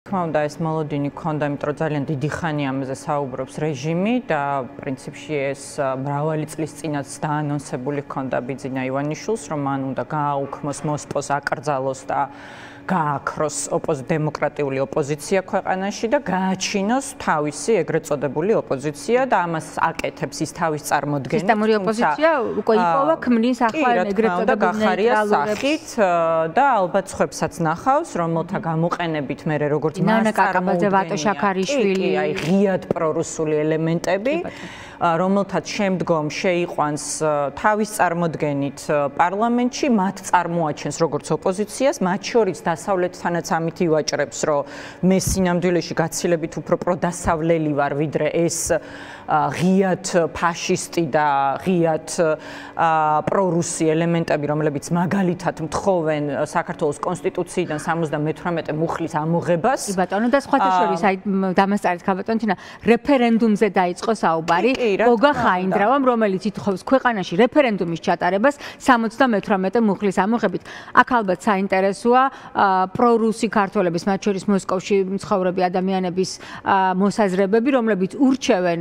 თქმა უნდა ეს მოლოდინი ქონდა, იმიტომ რომ ძალიან დიდი ხანი ამაზე საუბრობს რეჟიმი და პრინციპში ეს მრავალი წლის წინაც დაანონსებული ქონდა ბიძინა ივანიშვილს, რომ მან უნდა გააუქმოს, მოსპოს, აკრძალოს და გააქროს დემოკრატიული ოპოზიცია ქვეყანაში და გააჩინოს თავისი ეგრეთ წოდებული ოპოზიცია და ამას აკეთებს ის თავის წარმოდგენით. სისტემური ოპოზიცია უკვე იპოვა, ქმნის ახლა ეგრეთ წოდებული ნეიტრალურობით და ალბათ ხვებსაც ნახავს, რომელთა გამოყენებით მე როგორც ნანა კაკაბაძე, ვატო შაქარიშვილი, აი ღიად პრორუსული ელემენტები, რომელთაც შემდგომ შეიყვანს თავის წარმოდგენით პარლამენტში, მათ წარმოაჩენს როგორც ოპოზიციას, მათ შორის დასავლეთთანაც ამით ივაჭრებს, რომ მე სინამდვილეში გაცილებით უფრო პროდასავლელი ვარ, ვიდრე ეს ღიად ფაშისტი და ღიად პრორუსი ელემენტები, რომლებიც მაგალითად მთხოვენ საქართველოს კონსტიტუციიდან 78 მუხლის ამოღებას. კი ბატონო, და სხვათა შორის აი დამასწარეთ ქაბატონთინა, რეფერენდუმზე დაიწყო საუბარი, გოგა ხაინდრავამ, რომელიც ითხოვს ქვეყანაში რეფერენდუმის ჩატარებას 78 მუხლის ამოღებით. აქ ალბათ საინტერესოა პრორუსი ქართველების, მათ შორის მოსკოვში მცხოვრები ადამიანების მოსაზრებები, რომლებიც ურჩევენ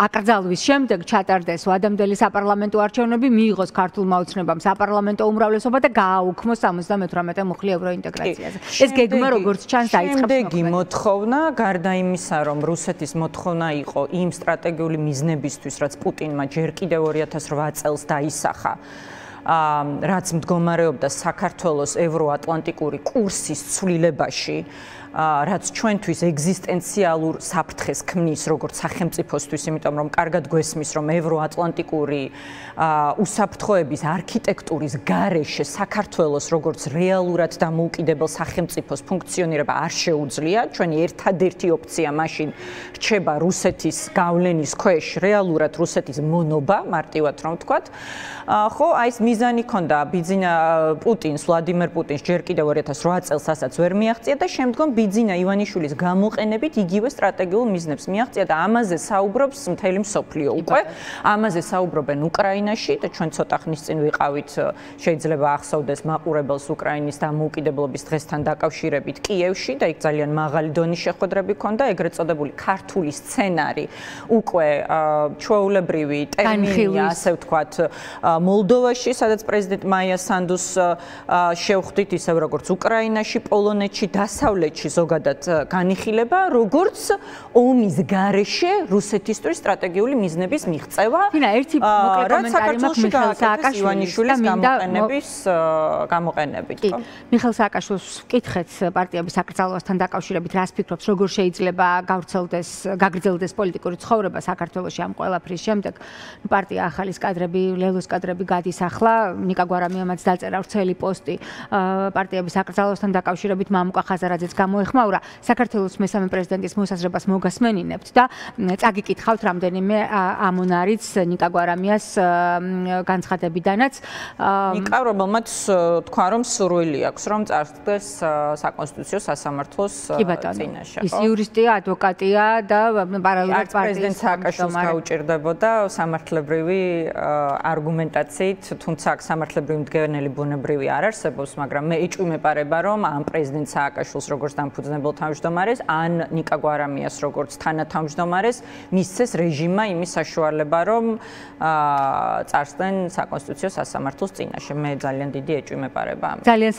აკრძალვის შემდეგ ჩატარდეს ვადამდელი საპარლამენტო არჩევნები, მიიღოს ქართულმა ოცნებამ საპარლამენტო უმრავლესობა და გააუქმოს 78 მუხლი ევროინტეგრაციაზე. ეს გეგმა როგორც ჩანს დაიწყებს. შემდეგი მოთხოვნა, გარდა იმისა, რომ რუსეთის მოთხოვნა იყო იმ სტრატეგიული მიზნებისთვის, რაც პუტინმა ჯერ კიდევ 2008 წელს დაისახა, რაც მდგომარეობდა საქართველოს ევროატლანტიკური კურსის ცვლილებაში, რაც ჩვენთვის ეგზისტენციალურ საფრთხეს ქმნის როგორც სახელმწიფოსთვის, იმიტომ რომ კარგად გვესმის, რომ ევროატლანტიკური უსაფრთხოების არქიტექტურის გარეშე საქართველოს როგორც რეალურად დამოუკიდებელ სახელმწიფოს ფუნქციონირება არ შეუძლია. ჩვენი ერთადერთი ოპცია მაშინ რჩება რუსეთის გავლენის ქვეშ, რეალურად რუსეთის მონობა, მარტივად რომ ვთქვათ. ხო, აი ეს მიზანი ქონდა ბიძინა პუტინს, ვლადიმერ პუტინს ჯერ კიდევ 2008 წელს ასაც ვერ მიაღწია და შემდგომ ბიძინა ივანიშვილის გამოყენებით იგივე სტრატეგიულ მიზნებს მიაღწია და ამაზე საუბრობს მთელი მსოფლიო უკვე. ამაზე საუბრობენ უკრაინაში და ჩვენ ცოტა ხნის წინ ვიყავით, შეიძლება ახსოვდეს მაყურებელს უკრაინის დამოუკიდებლობის დღესთან დაკავშირებით კიევში და იქ ძალიან მაღალი დონის შეხვედრები ჰქონდა, ეგრეთ წოდებული ქართული სცენარი უკვე ჩვეულებრივი ტერმინია, ასე ვთქვათ, მოლდოვაში, სადაც პრეზიდენტ მაია სანდუს შევხვდით, ისევ როგორც უკრაინაში, პოლონეთში, დასავლეთში ზოგადად განიხილება, როგორც ომის გარეშე რუსეთისთვის სტრატეგიული მიზნების მიღწევა. თინა, ერთი მოკლე კომენტარი მაქვს მიხეილ სააკაშვილის გამოყენებით. მიხეილ სააკაშვილს ვკითხეთ პარტიების აკრძალვასთან დაკავშირებით, რას ფიქრობს, როგორ შეიძლება გაგრძელდეს პოლიტიკური ცხოვრება საქართველოში ამ ყველაფრის შემდეგ. პარტია ახალის კადრები, ლელოს კადრები გადის ახლა, ნიკა გვარამიამაც დაწერა ვრცელი პოსტი პარტიების აკრძალვასთან დაკავშირებით, მამუკა ხაზარაძეც გამოეხმაურა. საქართველოს მესამე პრეზიდენტის მოსაზრებას მოგასმენინებთ და წაგიკითხავთ რამდენიმე ამონარიც ნიკა გვარამიას განცხადებიდანაც. ნიკა, რომელმაც თქვა, რომ სურვილი აქვს, რომ წარსდგეს საკონსტიტუციო სასამართლოს წინაშე. ის იურისტია, ადვოკატია და პარალელურად პრეზიდენტ სააკაშვილს გაუჭირდებოდა სამართლებრივი არგუმენტაციით, თუმცა აქ სამართლებრივი მდგენელი ბუნებრივი არ არსებობს, მაგრამ მე ეჭვმეპარება, რომ ამ პრეზიდენტ სააკაშვილს როგორც დამფუძნებელ თავმჯდომარეს, ან ნიკა გვარამიას როგორც თანათავმჯდომარეს, მისცეს რეჟიმმა იმის საშუალება, რომ წარსდნენ საკონსტიტუციო სასამართლოს წინაშე. მე ძალიან დიდი ეჭვმეპარება ამით. ძალიან